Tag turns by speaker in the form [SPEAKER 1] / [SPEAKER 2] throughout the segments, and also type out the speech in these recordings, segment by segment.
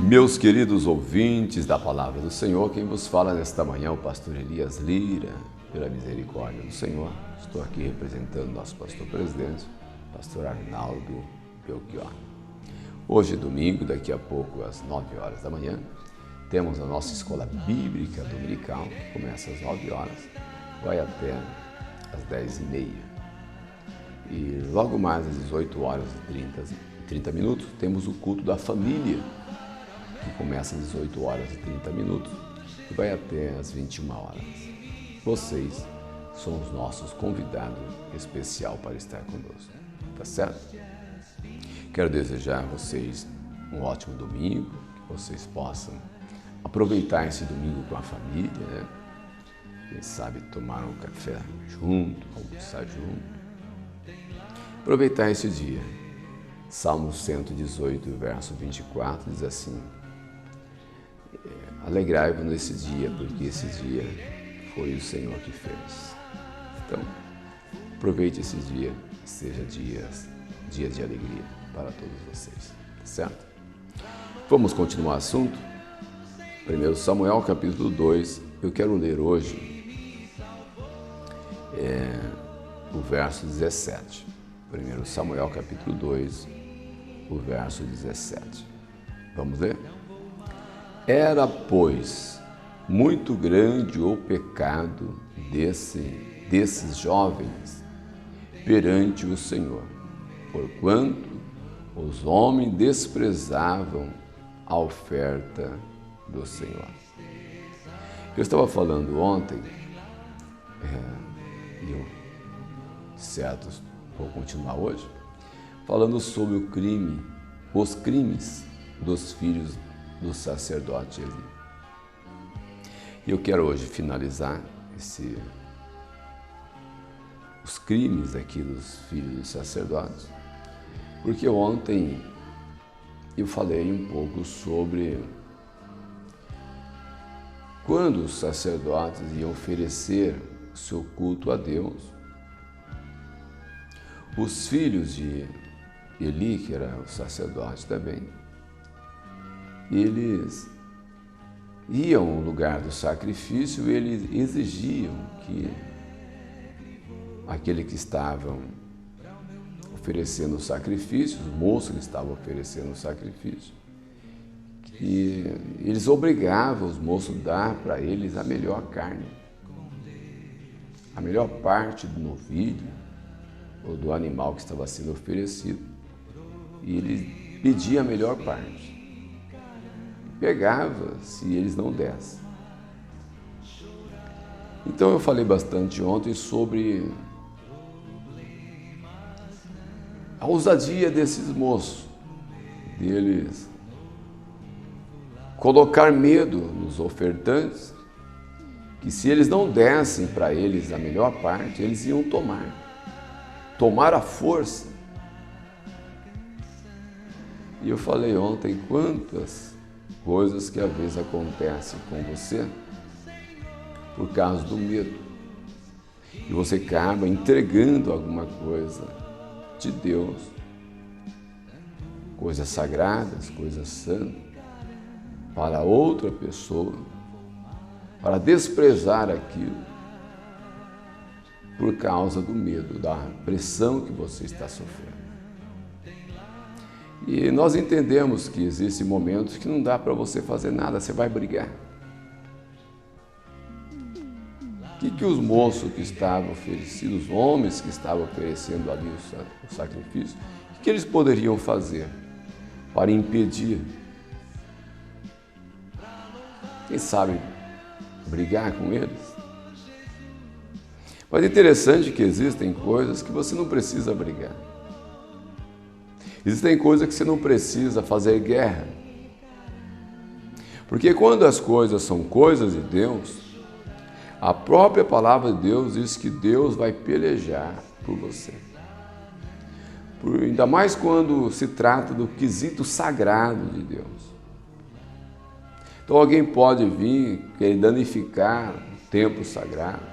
[SPEAKER 1] Meus queridos ouvintes da Palavra do Senhor, quem vos fala nesta manhã é o pastor Elias Lira, pela misericórdia do Senhor. Estou aqui representando nosso pastor presidente, pastor Arnaldo Belchior. Hoje, domingo, daqui a pouco, às 9 horas da manhã, temos a nossa escola bíblica dominical, que começa às 9 horas, vai até às 10h30. E logo mais às 18 horas e 30 minutos, temos o culto da família, que começa às 18 horas e 30 minutos e vai até às 21 horas. Vocês são os nossos convidados especial para estar conosco, tá certo? Quero desejar a vocês um ótimo domingo, que vocês possam aproveitar esse domingo com a família, né? Quem sabe tomar um café junto, almoçar junto. Aproveitar esse dia. Salmo 118, verso 24, diz assim: alegrai-vos nesse dia, porque esse dia foi o Senhor que fez. Então, aproveite esse dia, que seja dias de alegria para todos vocês, certo? Vamos continuar o assunto? 1 Samuel, capítulo 2, eu quero ler hoje o verso 17. 1 Samuel, capítulo 2, o verso 17. Vamos ler? Era, pois, muito grande o pecado desses jovens perante o Senhor, porquanto os homens desprezavam a oferta do Senhor. Eu estava falando ontem, e eu, certo, vou continuar hoje, falando sobre os crimes dos filhos do sacerdote Eli. E eu quero hoje finalizar os crimes aqui dos filhos dos sacerdotes, porque ontem eu falei um pouco sobre quando os sacerdotes iam oferecer o seu culto a Deus, os filhos de Eli, que era o sacerdote também, eles iam ao lugar do sacrifício e eles exigiam que aquele que estavam oferecendo o sacrifício, os moços que estavam oferecendo o sacrifício, que eles obrigavam os moços a dar para eles a melhor carne, a melhor parte do novilho ou do animal que estava sendo oferecido. E ele pedia a melhor parte. Pegava se eles não dessem. Então eu falei bastante ontem sobre a ousadia desses moços, deles colocar medo nos ofertantes, que se eles não dessem para eles a melhor parte, eles iam tomar a força. E eu falei ontem quantas coisas que às vezes acontecem com você por causa do medo. E você acaba entregando alguma coisa de Deus, coisas sagradas, coisas santas, para outra pessoa, para desprezar aquilo por causa do medo, da pressão que você está sofrendo. E nós entendemos que existem momentos que não dá para você fazer nada, você vai brigar. O que os moços que estavam oferecendo, os homens que estavam oferecendo ali o sacrifício, o que eles poderiam fazer para impedir? Quem sabe brigar com eles? Mas é interessante que existem coisas que você não precisa brigar. Existem coisas que você não precisa fazer guerra. Porque quando as coisas são coisas de Deus, a própria palavra de Deus diz que Deus vai pelejar por você. Ainda mais quando se trata do quesito sagrado de Deus. Então alguém pode vir querer danificar o templo sagrado,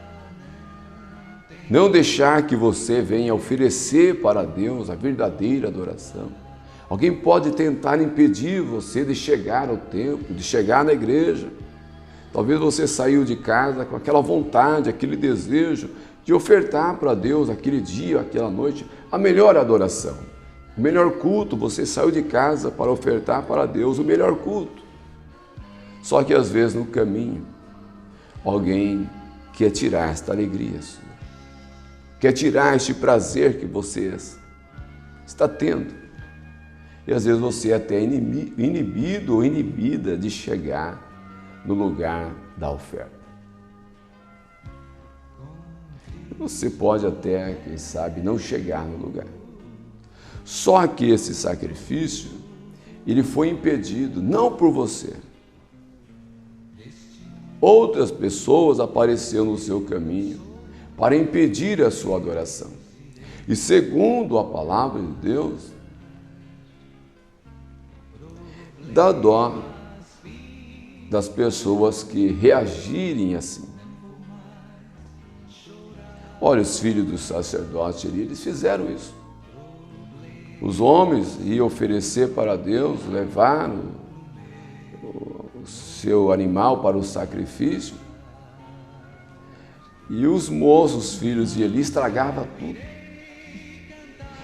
[SPEAKER 1] não deixar que você venha oferecer para Deus a verdadeira adoração, Alguém pode tentar impedir você de chegar ao templo, de chegar na igreja. Talvez você saiu de casa com aquela vontade, aquele desejo de ofertar para Deus aquele dia, aquela noite, a melhor adoração, o melhor culto. Você saiu de casa para ofertar para Deus o melhor culto. Só que às vezes no caminho, alguém quer tirar esta alegria sua, quer tirar este prazer que você está tendo. E às vezes você é até inibido ou inibida de chegar no lugar da oferta. Você pode até, quem sabe, não chegar no lugar. Só que esse sacrifício, ele foi impedido, não por você. Outras pessoas apareceram no seu caminho para impedir a sua adoração. E segundo a palavra de Deus, dá dó das pessoas que reagirem assim. Olha, os filhos do sacerdote ali, eles fizeram isso. Os homens iam oferecer para Deus, levar o seu animal para o sacrifício, e os moços, filhos de Eli, estragavam tudo.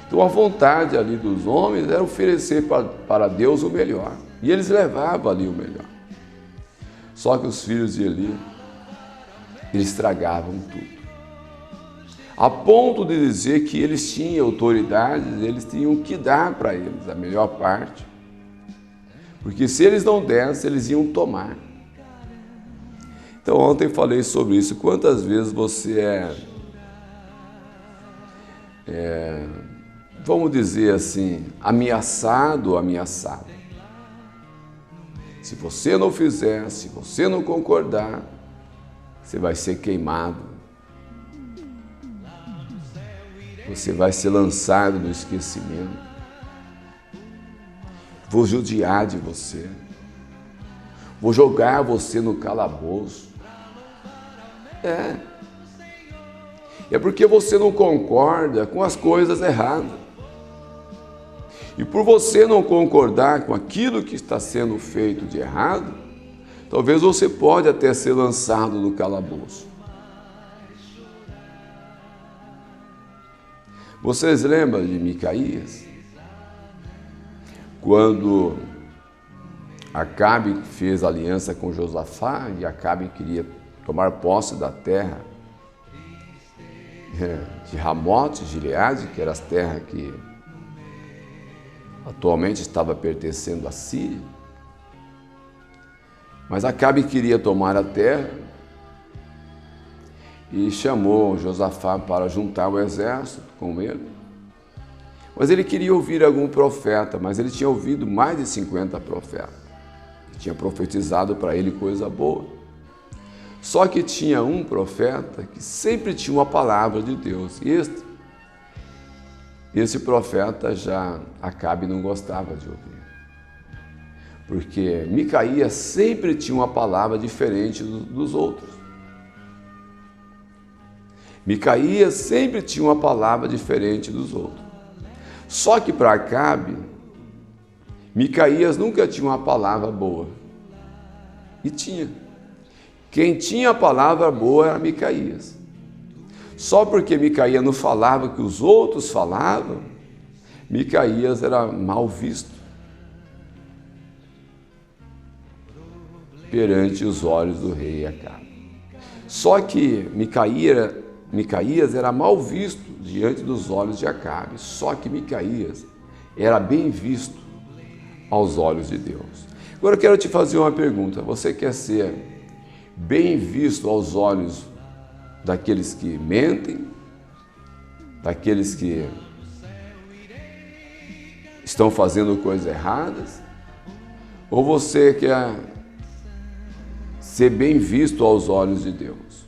[SPEAKER 1] Então a vontade ali dos homens era oferecer para Deus o melhor. E eles levavam ali o melhor. Só que os filhos de Eli, eles estragavam tudo. A ponto de dizer que eles tinham autoridade, eles tinham que dar para eles a melhor parte. Porque se eles não dessem, eles iam tomar. Então ontem falei sobre isso. Quantas vezes você vamos dizer assim, ameaçado ou ameaçado? Se você não fizer, se você não concordar, você vai ser queimado. Você vai ser lançado no esquecimento. Vou judiar de você. Vou jogar você no calabouço. É porque você não concorda com as coisas erradas. E por você não concordar com aquilo que está sendo feito de errado, talvez você pode até ser lançado no calabouço. Vocês lembram de Micaías? Quando Acabe fez aliança com Josafá e Acabe queria tomar posse da terra de Ramote, Gileade, que eram as terras que atualmente estava pertencendo à Síria. Mas Acabe queria tomar a terra e chamou Josafá para juntar o exército com ele. Mas ele queria ouvir algum profeta, mas ele tinha ouvido mais de 50 profetas, que tinha profetizado para ele coisa boa. Só que tinha um profeta que sempre tinha uma palavra de Deus, e esse profeta já Acabe não gostava de ouvir. Porque Micaías sempre tinha uma palavra diferente dos outros. Micaías sempre tinha uma palavra diferente dos outros. Só que para Acabe, Micaías nunca tinha uma palavra boa. E tinha. Quem tinha a palavra boa era Micaías. Só porque Micaías não falava o que os outros falavam, Micaías era mal visto perante os olhos do rei Acabe. Só que Micaías era mal visto diante dos olhos de Acabe. Só que Micaías era bem visto aos olhos de Deus. Agora eu quero te fazer uma pergunta. Você quer ser bem visto aos olhos daqueles que mentem, daqueles que estão fazendo coisas erradas? Ou você quer ser bem visto aos olhos de Deus?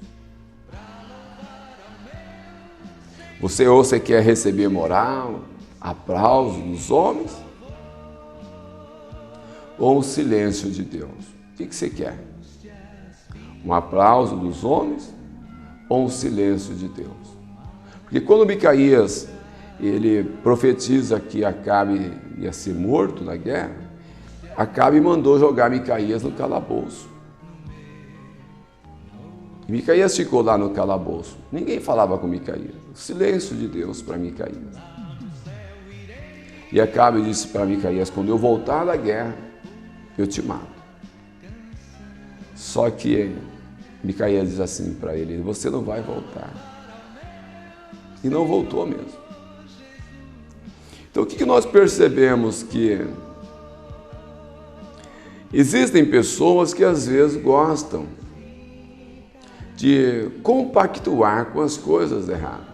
[SPEAKER 1] Você quer receber moral, aplauso dos homens? Ou o silêncio de Deus? O que você quer? Um aplauso dos homens ou um silêncio de Deus? Porque quando Micaías ele profetiza que Acabe ia ser morto na guerra, Acabe mandou jogar Micaías no calabouço. E Micaías ficou lá no calabouço. Ninguém falava com Micaías. O silêncio de Deus para Micaías. E Acabe disse para Micaías: quando eu voltar da guerra, eu te mato. Só que Micaías diz assim para ele: você não vai voltar. E não voltou mesmo. Então o que nós percebemos? Que existem pessoas que às vezes gostam de compactuar com as coisas erradas.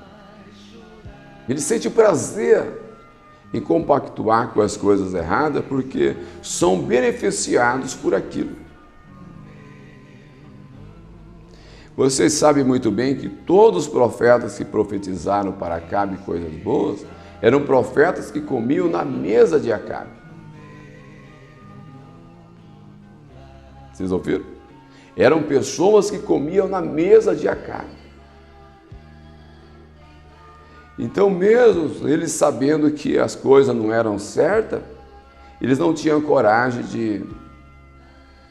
[SPEAKER 1] Ele sente prazer em compactuar com as coisas erradas porque são beneficiados por aquilo. Vocês sabem muito bem que todos os profetas que profetizaram para Acabe coisas boas eram profetas que comiam na mesa de Acabe. Vocês ouviram? Eram pessoas que comiam na mesa de Acabe. Então, mesmo eles sabendo que as coisas não eram certas, eles não tinham coragem de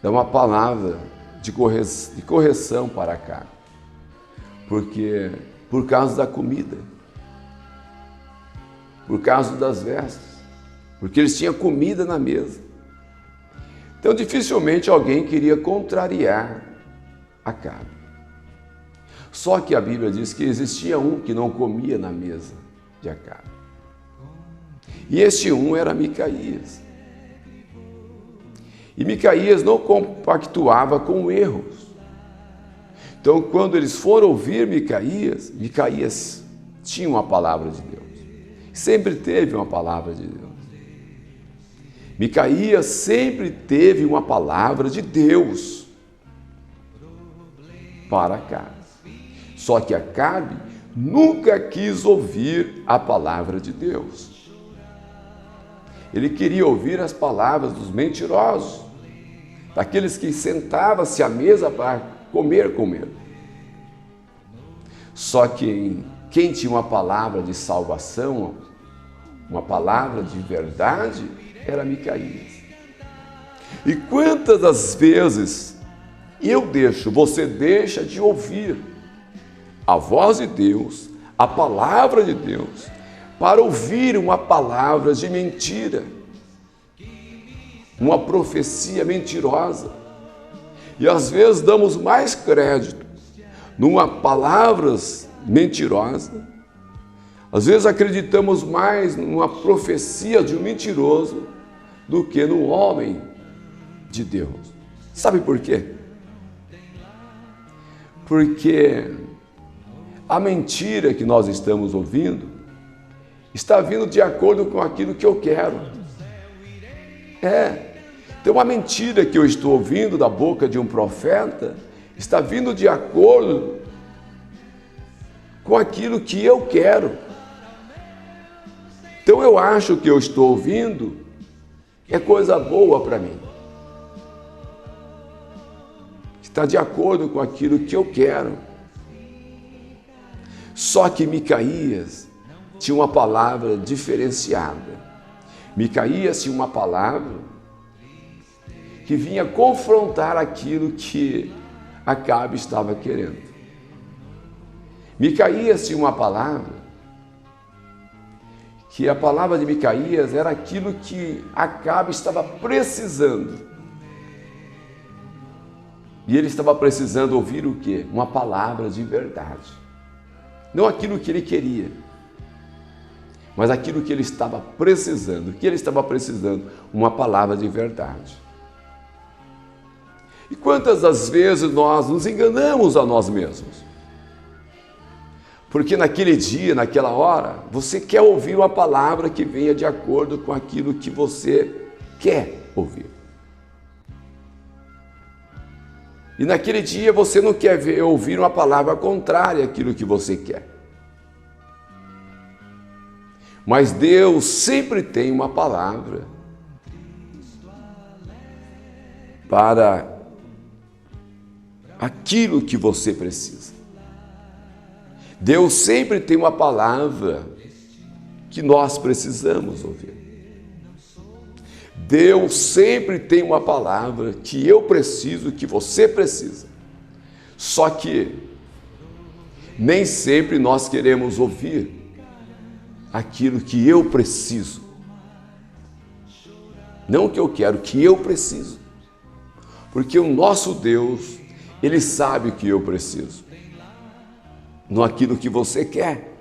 [SPEAKER 1] dar uma palavra de correção para Acabe. Porque, por causa da comida, por causa das vestes, porque eles tinham comida na mesa. Então, dificilmente alguém queria contrariar Acabe. Só que a Bíblia diz que existia um que não comia na mesa de Acabe. E este um era Micaías. E Micaías não compactuava com erros. Então, quando eles foram ouvir Micaías, Micaías tinha uma palavra de Deus. Sempre teve uma palavra de Deus. Micaías sempre teve uma palavra de Deus para Acabe. Só que Acabe nunca quis ouvir a palavra de Deus. Ele queria ouvir as palavras dos mentirosos, daqueles que sentavam-se à mesa para comer. Só que quem tinha uma palavra de salvação, uma palavra de verdade, era Micaías. E quantas das vezes você deixa de ouvir a voz de Deus, a palavra de Deus, para ouvir uma palavra de mentira, uma profecia mentirosa. E às vezes damos mais crédito numa palavras mentirosa, às vezes acreditamos mais numa profecia de um mentiroso do que no homem de Deus. Sabe por quê? Porque a mentira que nós estamos ouvindo está vindo de acordo com aquilo que eu quero. Então a mentira que eu estou ouvindo da boca de um profeta está vindo de acordo com aquilo que eu quero. Então eu acho que eu estou ouvindo é coisa boa para mim. Está de acordo com aquilo que eu quero. Só que Micaías tinha uma palavra diferenciada. Micaías tinha uma palavra que vinha confrontar aquilo que Acabe estava querendo. Micaías tinha uma palavra que a palavra de Micaías era aquilo que Acabe estava precisando. E ele estava precisando ouvir o quê? Uma palavra de verdade. Não aquilo que ele queria, mas aquilo que ele estava precisando. O que ele estava precisando? Uma palavra de verdade. E quantas das vezes nós nos enganamos a nós mesmos? Porque naquele dia, naquela hora, você quer ouvir uma palavra que venha de acordo com aquilo que você quer ouvir. E naquele dia você não quer ouvir uma palavra contrária àquilo que você quer. Mas Deus sempre tem uma palavra para aquilo que você precisa. Deus sempre tem uma palavra que nós precisamos ouvir. Deus sempre tem uma palavra que eu preciso, que você precisa. Só que nem sempre nós queremos ouvir aquilo que eu preciso. Não o que eu quero, que eu preciso. Porque o nosso Deus, Ele sabe o que eu preciso. Não aquilo que você quer,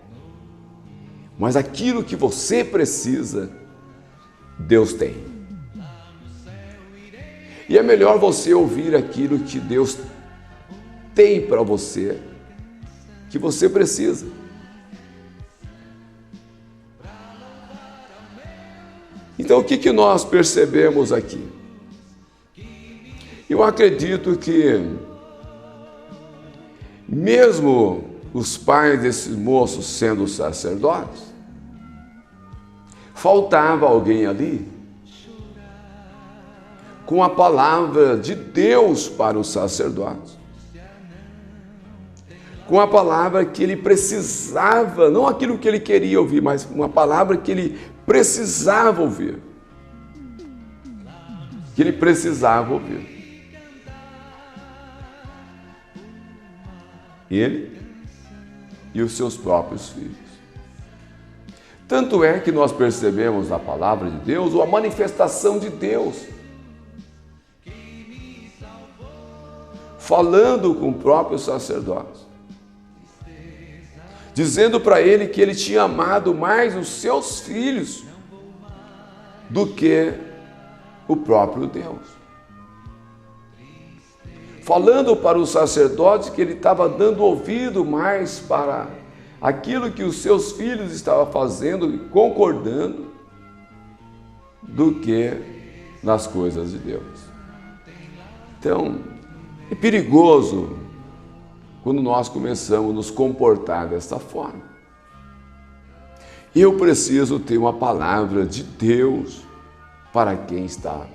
[SPEAKER 1] mas aquilo que você precisa, Deus tem. E é melhor você ouvir aquilo que Deus tem para você, que você precisa. Então, o que nós percebemos aqui? Eu acredito que, mesmo os pais desses moços sendo sacerdotes, faltava alguém ali com a palavra de Deus para os sacerdotes. Com a palavra que ele precisava, não aquilo que ele queria ouvir, mas uma palavra que ele precisava ouvir. Que ele precisava ouvir. Ele e os seus próprios filhos. Tanto é que nós percebemos na palavra de Deus a manifestação de Deus, falando com o próprio sacerdote, dizendo para ele que ele tinha amado mais os seus filhos do que o próprio Deus. Falando para o sacerdote que ele estava dando ouvido mais para aquilo que os seus filhos estavam fazendo e concordando do que nas coisas de Deus. Então, é perigoso quando nós começamos a nos comportar dessa forma. Eu preciso ter uma palavra de Deus para quem está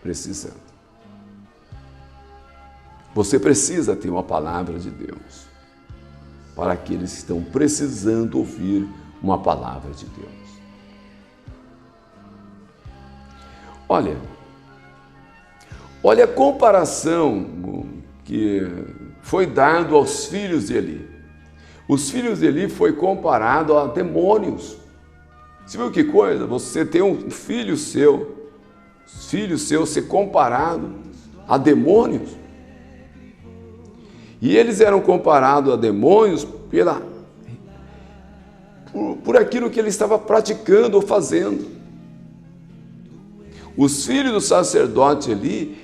[SPEAKER 1] precisando. Você precisa ter uma palavra de Deus para aqueles que estão precisando ouvir uma palavra de Deus. Olha a comparação que foi dado aos filhos de Eli. Os filhos de Eli foi comparado a demônios. Você viu que coisa? Você tem um filho seu ser comparado a demônios. E eles eram comparados a demônios por aquilo que ele estava praticando ou fazendo. Os filhos do sacerdote Eli,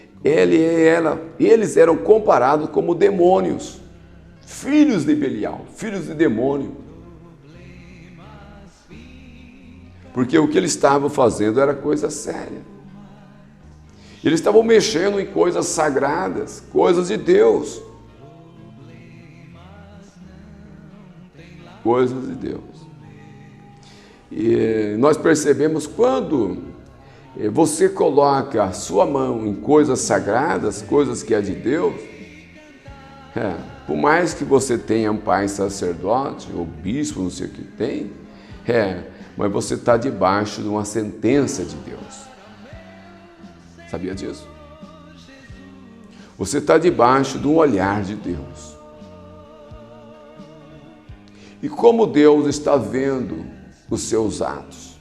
[SPEAKER 1] eles eram comparados como demônios, filhos de Belial, filhos de demônio. Porque o que eles estavam fazendo era coisa séria. Eles estavam mexendo em coisas sagradas, coisas de Deus. Coisas de Deus. E nós percebemos quando você coloca a sua mão em coisas sagradas, coisas que é de Deus, por mais que você tenha um pai sacerdote ou bispo, não sei o que tem, mas você está debaixo de uma sentença de Deus. Sabia disso? Você está debaixo do olhar de Deus. E como Deus está vendo os seus atos?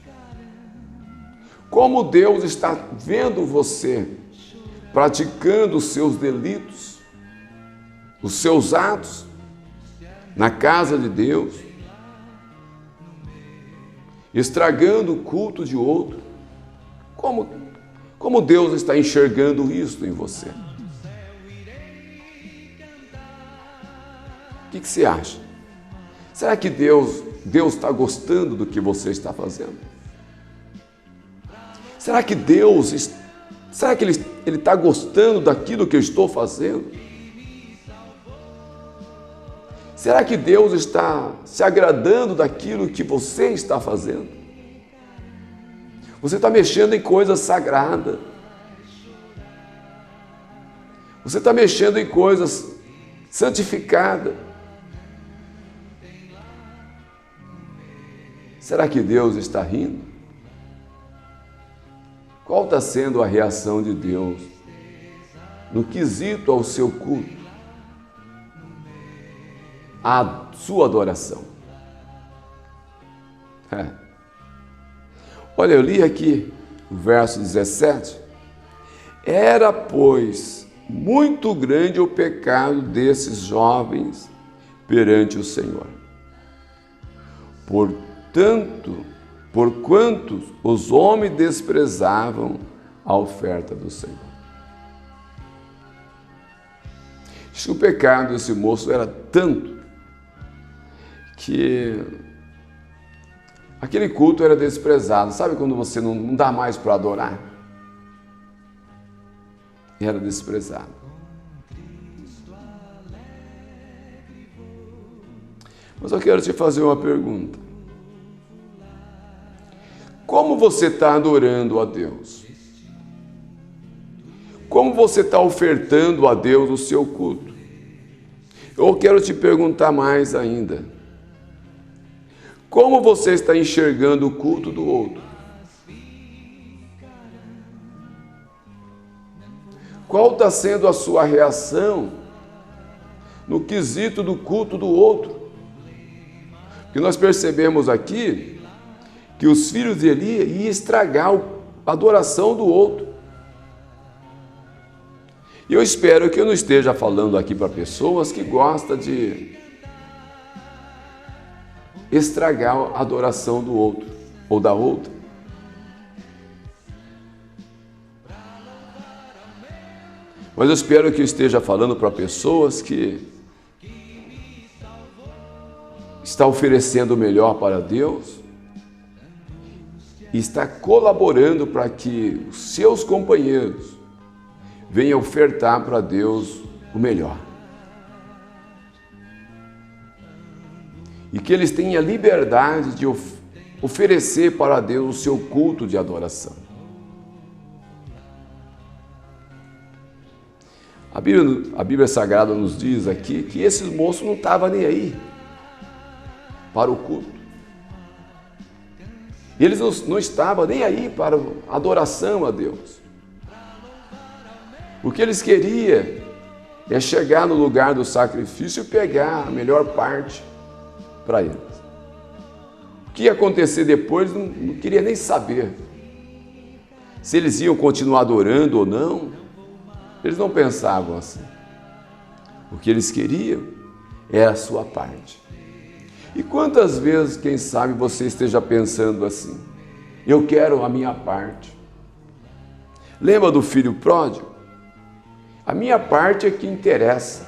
[SPEAKER 1] Como Deus está vendo você praticando os seus delitos, os seus atos na casa de Deus, estragando o culto de outro? Como Deus está enxergando isso em você? O que você acha? Será que Deus está gostando do que você está fazendo? Será que Ele está gostando daquilo que eu estou fazendo? Será que Deus está se agradando daquilo que você está fazendo? Você está mexendo em coisas sagradas. Você está mexendo em coisas santificadas. Será que Deus está rindo? Qual está sendo a reação de Deus no quesito ao seu culto, à sua adoração? Olha, eu li aqui o verso 17. Era, pois, muito grande o pecado desses jovens perante o Senhor. Porquanto os homens desprezavam a oferta do Senhor. Diz que o pecado desse moço era tanto que aquele culto era desprezado. Sabe quando você não dá mais para adorar? Era desprezado. Mas eu quero te fazer uma pergunta. Como você está adorando a Deus? Como você está ofertando a Deus o seu culto? Eu quero te perguntar mais ainda. Como você está enxergando o culto do outro? Qual está sendo a sua reação no quesito do culto do outro? Porque nós percebemos aqui que os filhos de Eli iam estragar a adoração do outro. E eu espero que eu não esteja falando aqui para pessoas que gostam de estragar a adoração do outro ou da outra. Mas eu espero que eu esteja falando para pessoas que estão oferecendo o melhor para Deus e está colaborando para que os seus companheiros venham ofertar para Deus o melhor. E que eles tenham a liberdade de oferecer para Deus o seu culto de adoração. A Bíblia Sagrada nos diz aqui que esses moços não estavam nem aí para o culto. E eles não estavam nem aí para a adoração a Deus. O que eles queriam é chegar no lugar do sacrifício e pegar a melhor parte para eles. O que ia acontecer depois, não queria nem saber. Se eles iam continuar adorando ou não, eles não pensavam assim. O que eles queriam era a sua parte. E quantas vezes, quem sabe, você esteja pensando assim: eu quero a minha parte. Lembra do filho pródigo? A minha parte é que interessa.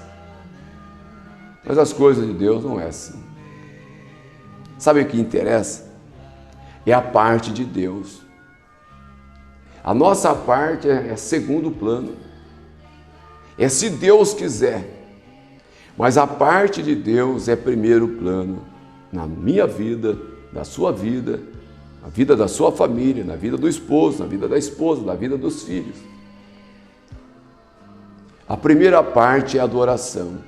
[SPEAKER 1] Mas as coisas de Deus não é assim. Sabe o que interessa? É a parte de Deus. A nossa parte é segundo plano. É se Deus quiser. Mas a parte de Deus é primeiro plano. Na minha vida, na sua vida, na vida da sua família, na vida do esposo, na vida da esposa, na vida dos filhos. A primeira parte é a adoração.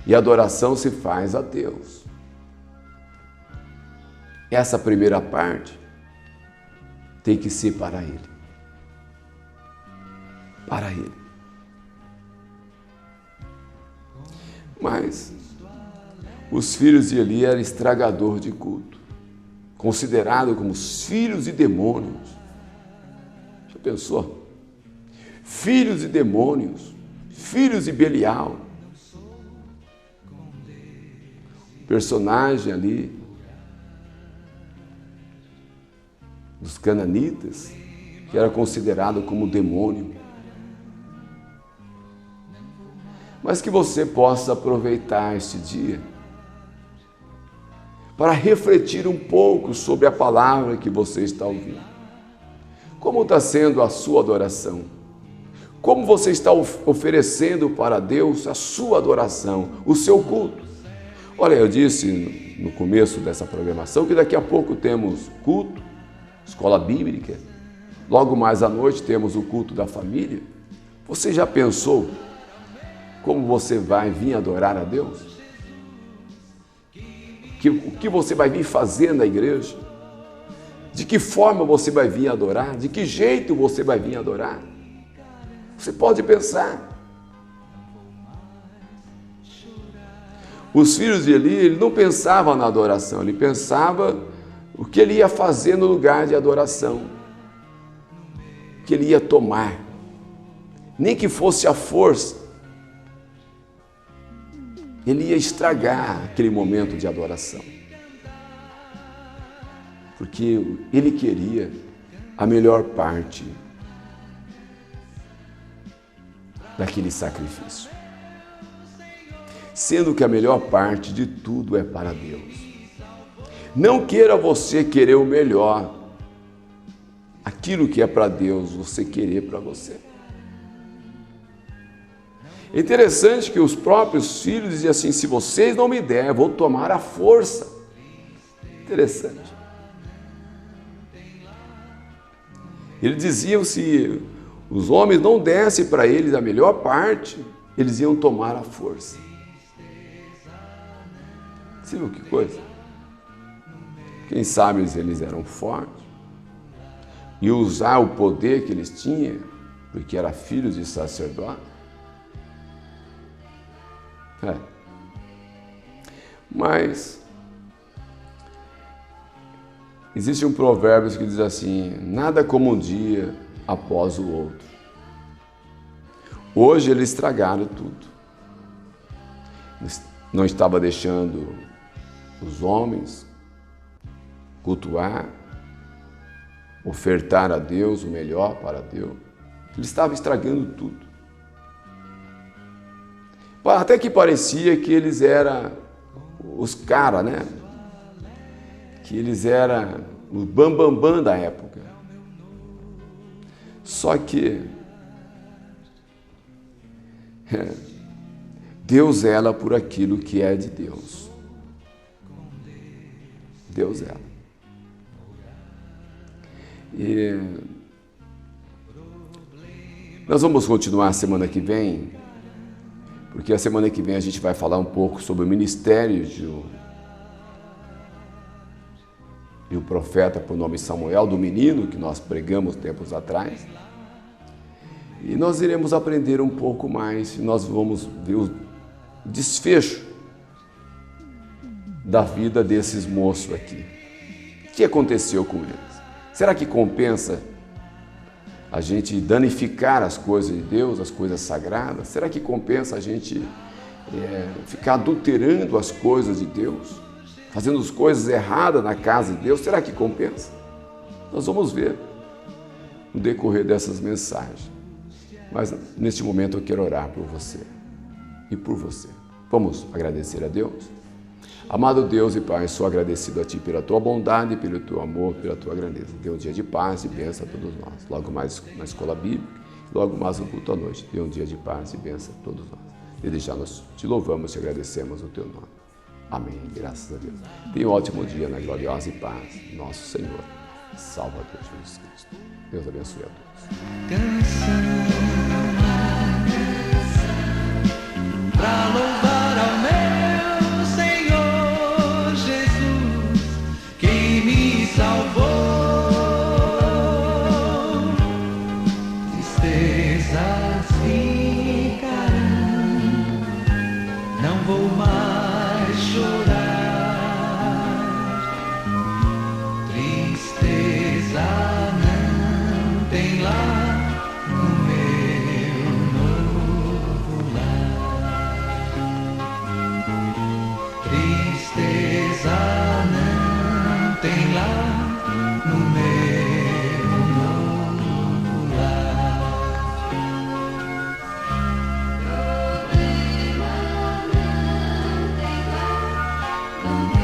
[SPEAKER 1] E a adoração se faz a Deus. Essa primeira parte tem que ser para Ele. Para Ele. Mas os filhos de Eli eram estragador de culto, considerado como os filhos de demônios. Já pensou? Filhos de demônios, filhos de Belial. Personagem ali dos cananitas, que era considerado como demônio. Mas que você possa aproveitar este dia para refletir um pouco sobre a palavra que você está ouvindo. Como está sendo a sua adoração? Como você está oferecendo para Deus a sua adoração, o seu culto? Olha, eu disse no começo dessa programação que daqui a pouco temos culto, escola bíblica. Logo mais à noite temos o culto da família. Você já pensou como você vai vir adorar a Deus? o que você vai vir fazer na igreja, de que forma você vai vir adorar, de que jeito você vai vir adorar. Você pode pensar. Os filhos de Eli, ele não pensavam na adoração, ele pensava o que ele ia fazer no lugar de adoração, o que ele ia tomar, nem que fosse a força, ele ia estragar aquele momento de adoração, porque ele queria a melhor parte daquele sacrifício. Sendo que a melhor parte de tudo é para Deus. Não queira você querer o melhor. Aquilo que é para Deus, você querer para você. É interessante que os próprios filhos diziam assim, se vocês não me der, eu vou tomar a força. Interessante. Eles diziam, se os homens não dessem para eles a melhor parte, eles iam tomar a força. Você viu que coisa? Quem sabe eles eram fortes e usar o poder que eles tinham, porque eram filhos de sacerdote. Mas existe um provérbio que diz assim, nada como um dia após o outro. Hoje eles estragaram tudo. Não estava deixando os homens cultuar, ofertar a Deus o melhor para Deus. Ele estava estragando tudo. Até que parecia que eles eram os caras, né? Que eles eram o bambambam da época. Só que Deus zela por aquilo que é de Deus. Deus zela. E nós vamos continuar semana que vem, porque a semana que vem a gente vai falar um pouco sobre o ministério de um profeta por nome Samuel, do menino que nós pregamos tempos atrás. E nós iremos aprender um pouco mais, nós vamos ver o desfecho da vida desses moços aqui. O que aconteceu com eles? Será que compensa a gente danificar as coisas de Deus, as coisas sagradas? Será que compensa a gente ficar adulterando as coisas de Deus? Fazendo as coisas erradas na casa de Deus? Será que compensa? Nós vamos ver no decorrer dessas mensagens. Mas neste momento eu quero orar por você e por você. Vamos agradecer a Deus? Amado Deus e Pai, sou agradecido a Ti pela Tua bondade, pelo Teu amor, pela Tua grandeza. Dê um dia de paz e bênção a todos nós. Logo mais na escola bíblica, logo mais no culto à noite. Dê um dia de paz e bênção a todos nós. Desde já nós Te louvamos e agradecemos o Teu nome. Amém. Graças a Deus. Tenha um ótimo dia na gloriosa e paz. Nosso Senhor, Salvador Jesus Cristo. Deus abençoe a todos.
[SPEAKER 2] Pra louvar ao meu Senhor Jesus, que me salvou. Tristezas ficarão, não vou mais chorar. Tristeza não tem lá no meu novo lar. Tristeza não tem lá no meu novo lar.
[SPEAKER 3] Problema não tem lá no meu